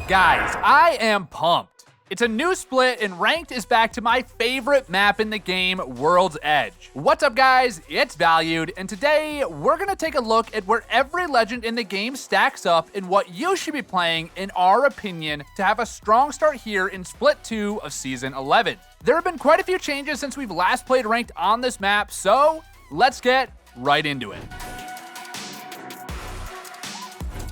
Guys, I am pumped. It's a new split and Ranked is back to my favorite map in the game, World's Edge. What's up guys, it's Valued, and today we're gonna take a look at where every legend in the game stacks up and what you should be playing, in our opinion, to have a strong start here in Split 2 of Season 11. There have been quite a few changes since we've last played Ranked on this map, so let's get right into it.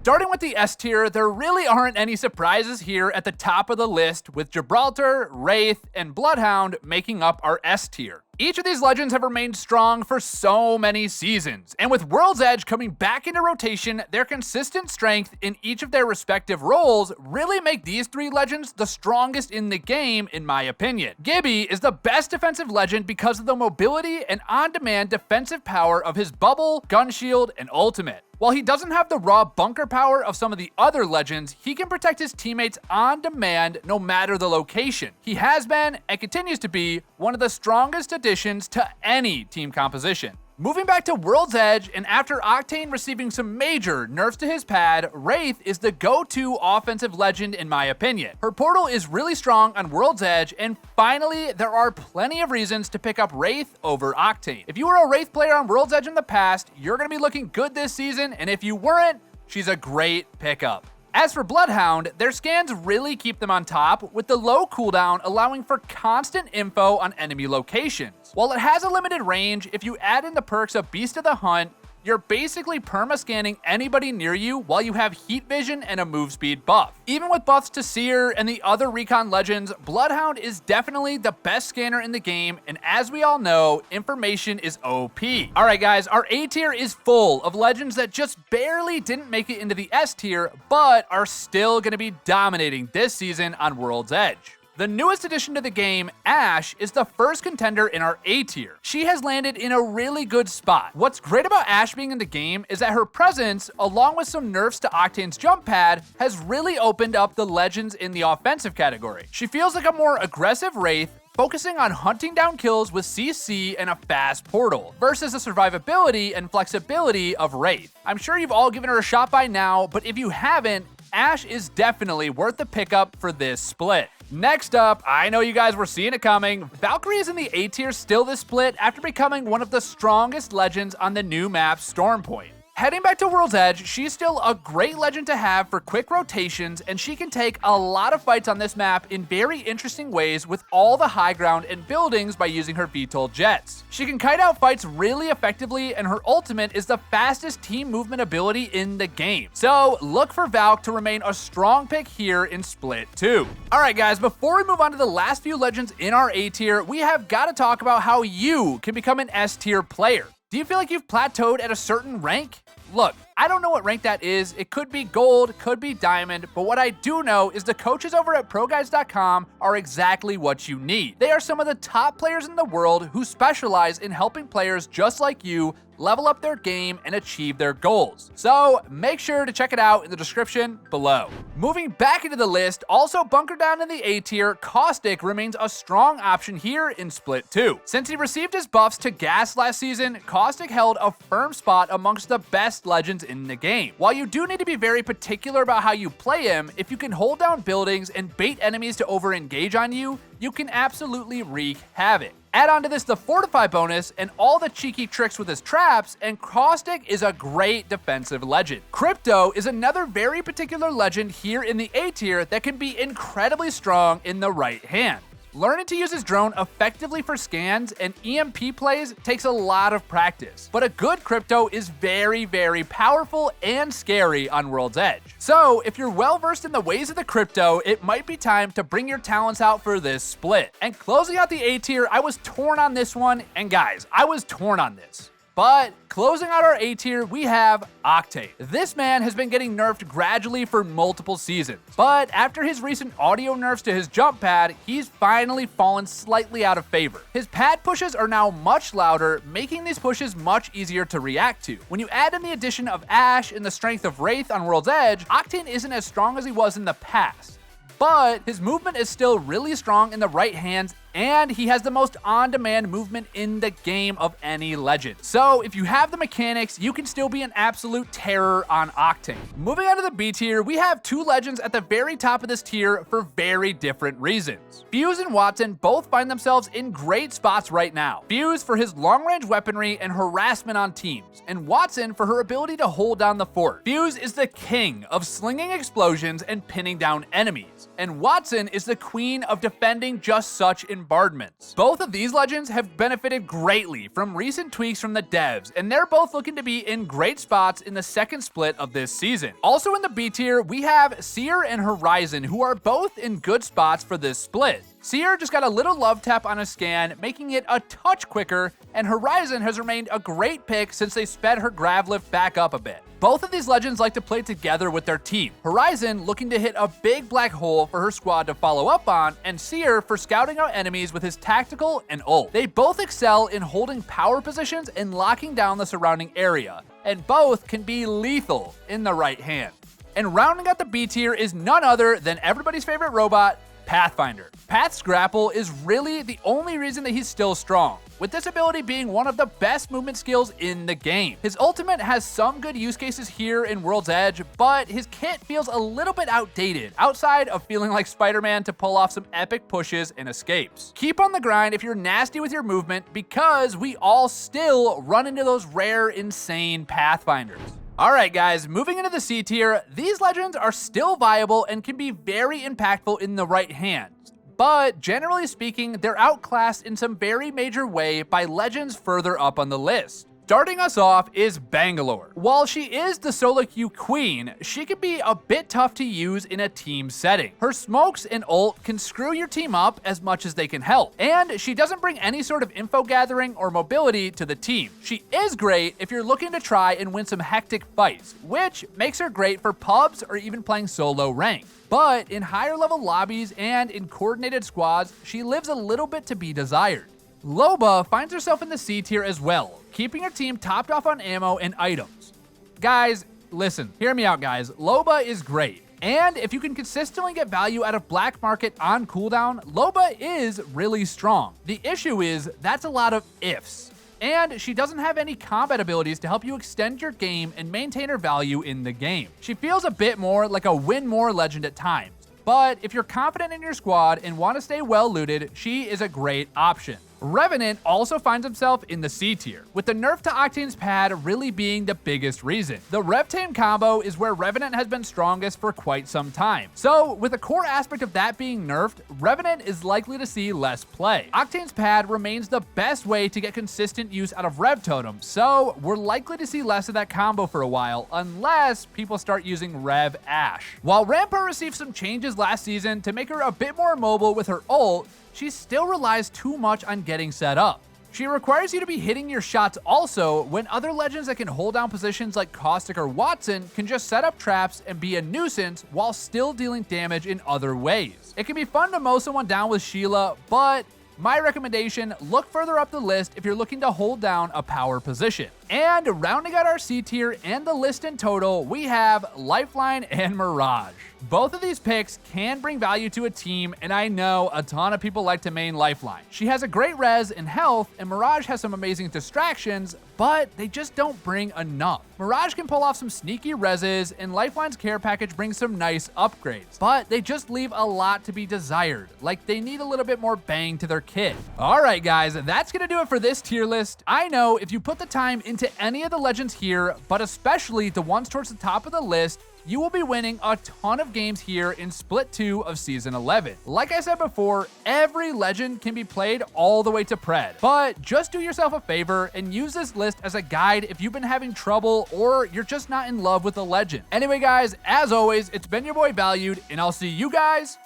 Starting with the S tier, there really aren't any surprises here at the top of the list, with Gibraltar, Wraith, and Bloodhound making up our S tier. Each of these legends have remained strong for so many seasons, and with World's Edge coming back into rotation, their consistent strength in each of their respective roles really make these three legends the strongest in the game, in my opinion. Gibby is the best defensive legend because of the mobility and on-demand defensive power of his bubble, gun shield, and ultimate. While he doesn't have the raw bunker power of some of the other legends, he can protect his teammates on demand no matter the location. He has been, and continues to be, one of the strongest additions to any team composition. Moving back to World's Edge, and after Octane receiving some major nerfs to his pad, Wraith is the go-to offensive legend in my opinion. Her portal is really strong on World's Edge, and finally, there are plenty of reasons to pick up Wraith over Octane. If you were a Wraith player on World's Edge in the past, you're gonna be looking good this season, and if you weren't, she's a great pickup. As for Bloodhound, their scans really keep them on top, with the low cooldown allowing for constant info on enemy locations. While it has a limited range, if you add in the perks of Beast of the Hunt, you're basically perma-scanning anybody near you while you have heat vision and a move speed buff. Even with buffs to Seer and the other recon legends, Bloodhound is definitely the best scanner in the game, and as we all know, information is OP. Alright guys, our A tier is full of legends that just barely didn't make it into the S tier, but are still gonna be dominating this season on World's Edge. The newest addition to the game, Ashe, is the first contender in our A tier. She has landed in a really good spot. What's great about Ashe being in the game is that her presence, along with some nerfs to Octane's jump pad, has really opened up the legends in the offensive category. She feels like a more aggressive Wraith, focusing on hunting down kills with CC and a fast portal, versus the survivability and flexibility of Wraith. I'm sure you've all given her a shot by now, but if you haven't, Ashe is definitely worth the pickup for this split. Next up, I know you guys were seeing it coming, Valkyrie is in the A tier still this split after becoming one of the strongest legends on the new map Stormpoint. Heading back to World's Edge, she's still a great legend to have for quick rotations, and she can take a lot of fights on this map in very interesting ways with all the high ground and buildings by using her VTOL jets. She can kite out fights really effectively, and her ultimate is the fastest team movement ability in the game. So look for Valk to remain a strong pick here in Split 2. Alright guys, before we move on to the last few legends in our A tier, we have got to talk about how you can become an S tier player. Do you feel like you've plateaued at a certain rank? Look, I don't know what rank that is. It could be gold, could be diamond, but what I do know is the coaches over at ProGuides.com are exactly what you need. They are some of the top players in the world who specialize in helping players just like you level up their game and achieve their goals. So make sure to check it out in the description below. Moving back into the list, also bunkered down in the A tier, Caustic remains a strong option here in Split 2. Since he received his buffs to Gas last season, Caustic held a firm spot amongst the best legends in the game. While you do need to be very particular about how you play him, if you can hold down buildings and bait enemies to over-engage on you, you can absolutely wreak havoc. Add on to this the Fortify bonus and all the cheeky tricks with his traps, and Caustic is a great defensive legend. Crypto is another very particular legend here in the A tier that can be incredibly strong in the right hand. Learning to use his drone effectively for scans and EMP plays takes a lot of practice, but a good Crypto is very, very powerful and scary on World's Edge. So if you're well versed in the ways of the Crypto, it might be time to bring your talents out for this split. And closing out the A tier, I was torn on this one, and guys, I was torn on this. But closing out our A tier, we have Octane. This man has been getting nerfed gradually for multiple seasons, but after his recent audio nerfs to his jump pad, he's finally fallen slightly out of favor. His pad pushes are now much louder, making these pushes much easier to react to. When you add in the addition of Ashe and the strength of Wraith on World's Edge, Octane isn't as strong as he was in the past. But his movement is still really strong in the right hands and he has the most on-demand movement in the game of any legend. So if you have the mechanics, you can still be an absolute terror on Octane. Moving on to the B tier, we have two legends at the very top of this tier for very different reasons. Fuse and Watson both find themselves in great spots right now. Fuse for his long-range weaponry and harassment on teams, and Watson for her ability to hold down the fort. Fuse is the king of slinging explosions and pinning down enemies, and Watson is the queen of defending just such bombardments. Both of these legends have benefited greatly from recent tweaks from the devs, and they're both looking to be in great spots in the second split of this season. Also in the B tier, we have Seer and Horizon, who are both in good spots for this split. Seer just got a little love tap on his scan, making it a touch quicker, and Horizon has remained a great pick since they sped her grav lift back up a bit. Both of these legends like to play together with their team. Horizon looking to hit a big black hole for her squad to follow up on, and Seer for scouting out enemies with his tactical and ult. They both excel in holding power positions and locking down the surrounding area, and both can be lethal in the right hand. And rounding out the B tier is none other than everybody's favorite robot, Pathfinder. Path's grapple is really the only reason that he's still strong, with this ability being one of the best movement skills in the game. His ultimate has some good use cases here in World's Edge, but his kit feels a little bit outdated, outside of feeling like Spider-Man to pull off some epic pushes and escapes. Keep on the grind if you're nasty with your movement, because we all still run into those rare, insane Pathfinders. Alright guys, moving into the C tier, these legends are still viable and can be very impactful in the right hands, but generally speaking, they're outclassed in some very major way by legends further up on the list. Starting us off is Bangalore. While she is the solo queue queen, she can be a bit tough to use in a team setting. Her smokes and ult can screw your team up as much as they can help, and she doesn't bring any sort of info gathering or mobility to the team. She is great if you're looking to try and win some hectic fights, which makes her great for pubs or even playing solo rank. But in higher level lobbies and in coordinated squads, she leaves a little bit to be desired. Loba finds herself in the C tier as well, keeping her team topped off on ammo and items. Guys, listen, hear me out guys, Loba is great, and if you can consistently get value out of Black Market on cooldown, Loba is really strong. The issue is, that's a lot of ifs, and she doesn't have any combat abilities to help you extend your game and maintain her value in the game. She feels a bit more like a win more legend at times, but if you're confident in your squad and want to stay well looted, she is a great option. Revenant also finds himself in the C tier, with the nerf to Octane's pad really being the biggest reason. The Rev-Tame combo is where Revenant has been strongest for quite some time. So, with a core aspect of that being nerfed, Revenant is likely to see less play. Octane's pad remains the best way to get consistent use out of Rev Totem, so we're likely to see less of that combo for a while, unless people start using Rev Ash. While Rampart received some changes last season to make her a bit more mobile with her ult, she still relies too much on getting set up. She requires you to be hitting your shots also, when other legends that can hold down positions like Caustic or Watson can just set up traps and be a nuisance while still dealing damage in other ways. It can be fun to mow someone down with Sheila, but my recommendation, look further up the list if you're looking to hold down a power position. And rounding out our C tier and the list in total, we have Lifeline and Mirage. Both of these picks can bring value to a team, and I know a ton of people like to main Lifeline. She has a great res and health, and Mirage has some amazing distractions, but they just don't bring enough. Mirage can pull off some sneaky reses, and Lifeline's care package brings some nice upgrades, but they just leave a lot to be desired, like they need a little bit more bang to their kit. Alright guys, that's gonna do it for this tier list. I know if you put the time into any of the legends here, but especially the ones towards the top of the list, you will be winning a ton of games here in Split 2 of Season 11. Like I said before, every legend can be played all the way to Pred, but just do yourself a favor and use this list as a guide if you've been having trouble or you're just not in love with the legend. Anyway guys, as always, it's been your boy Valued, and I'll see you guys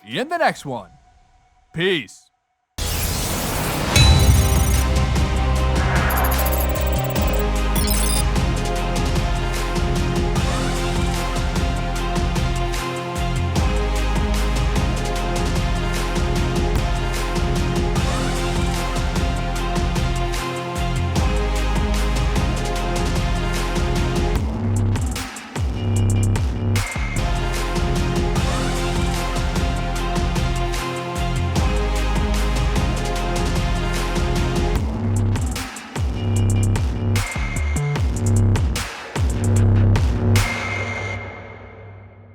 in the next one. Peace.